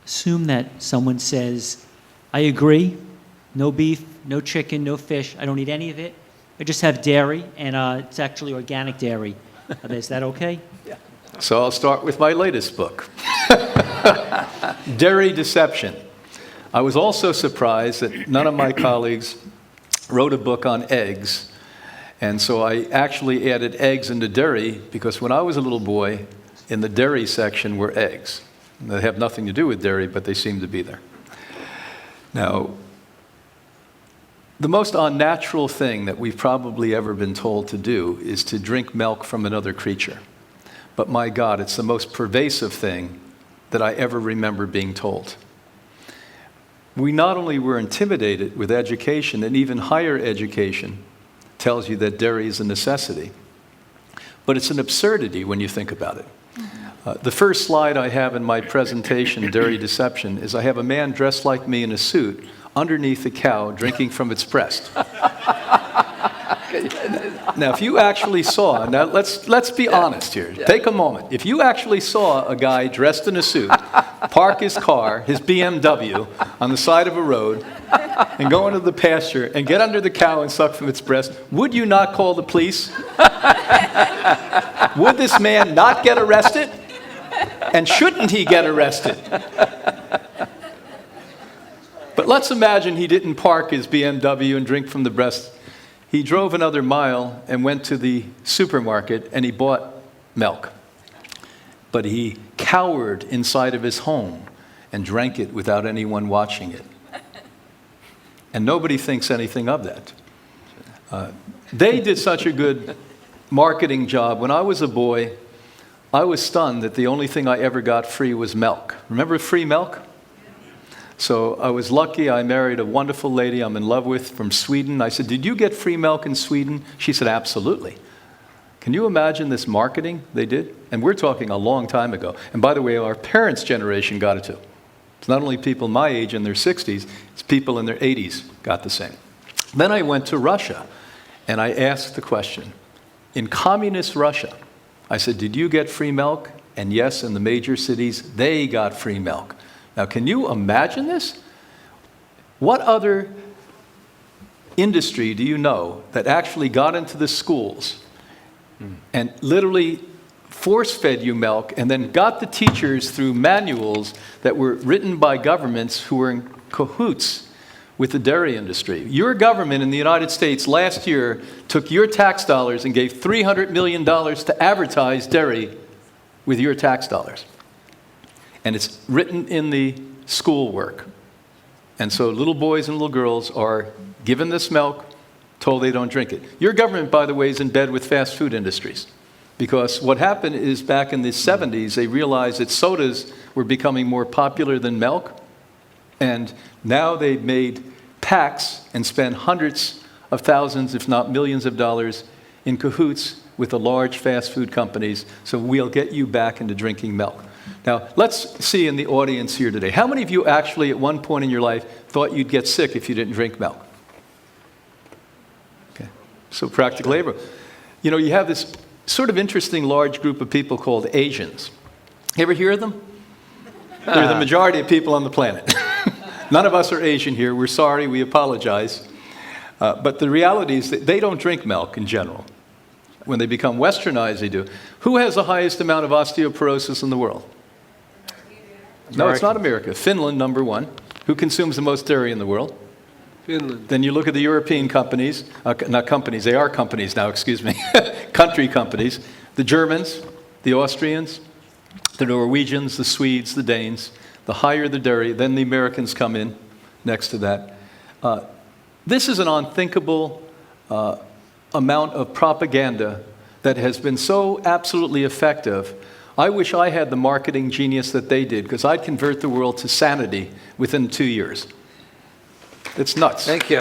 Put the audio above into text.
assume that someone says, I agree, no beef, no chicken, no fish, I don't eat any of it. I just have dairy, and it's actually organic dairy. Is that okay? Yeah. So I'll start with my latest book, Dairy Deception. I was also surprised that none of my colleagues wrote a book on eggs. And so I actually added eggs into dairy because when I was a little boy, in the dairy section were eggs. They have nothing to do with dairy, but they seem to be there. Now, the most unnatural thing that we've probably ever been told to do is to drink milk from another creature. But my God, it's the most pervasive thing that I ever remember being told. We not only were intimidated with education, and even higher education tells you that dairy is a necessity, but it's an absurdity when you think about it. The first slide I have in my presentation, Dairy Deception, is I have a man dressed like me in a suit underneath a cow drinking from its breast. Now, if you actually saw, now let's be honest here. Take a moment. If you actually saw a guy dressed in a suit park his car, his BMW, on the side of a road and go into the pasture and get under the cow and suck from its breast, would you not call the police? Would this man not get arrested? And shouldn't he get arrested? But let's imagine he didn't park his BMW and drink from the breast. He drove another mile and went to the supermarket and he bought milk. But he cowered inside of his home and drank it without anyone watching it. And nobody thinks anything of that. They did such a good marketing job. When I was a boy, I was stunned that the only thing I ever got free was milk. Remember free milk? So I was lucky. I married a wonderful lady I'm in love with from Sweden. I said, did you get free milk in Sweden? She said, absolutely. Can you imagine this marketing they did? And we're talking a long time ago. And by the way, our parents' generation got it too. It's not only people my age in their 60s, it's people in their 80s got the same. Then I went to Russia and I asked the question, in communist Russia, I said, did you get free milk? And yes, in the major cities, they got free milk. Now, can you imagine this? What other industry do you know that actually got into the schools and literally force-fed you milk and then got the teachers through manuals that were written by governments who were in cahoots with the dairy industry? Your government in the United States last year took your tax dollars and gave $300 million to advertise dairy with your tax dollars. And it's written in the schoolwork. And so little boys and little girls are given this milk, told they don't drink it. Your government, by the way, is in bed with fast food industries. Because what happened is back in the 70s, they realized that sodas were becoming more popular than milk. And now they've made packs and spent hundreds of thousands, if not millions of dollars in cahoots with the large fast food companies. So we'll get you back into drinking milk. Now, let's see in the audience here today. How many of you actually at one point in your life thought you'd get sick if you didn't drink milk? Okay, so practical labor. You know, you have this sort of interesting large group of people called Asians. You ever hear of them? They're the majority of people on the planet. None of us are Asian here. We're sorry. We apologize. But the reality is that they don't drink milk in general. When they become westernized, they do. Who has the highest amount of osteoporosis in the world? No, it's not America. Finland, number one. Who consumes the most dairy in the world? Finland. Then you look at the European companies, not companies, they are companies now, excuse me, country companies. The Germans, the Austrians, the Norwegians, the Swedes, the Danes. The higher the dairy, then the Americans come in next to that. This is an unthinkable amount of propaganda that has been so absolutely effective. I wish I had the marketing genius that they did, because I'd convert the world to sanity within 2 years. It's nuts. Thank you.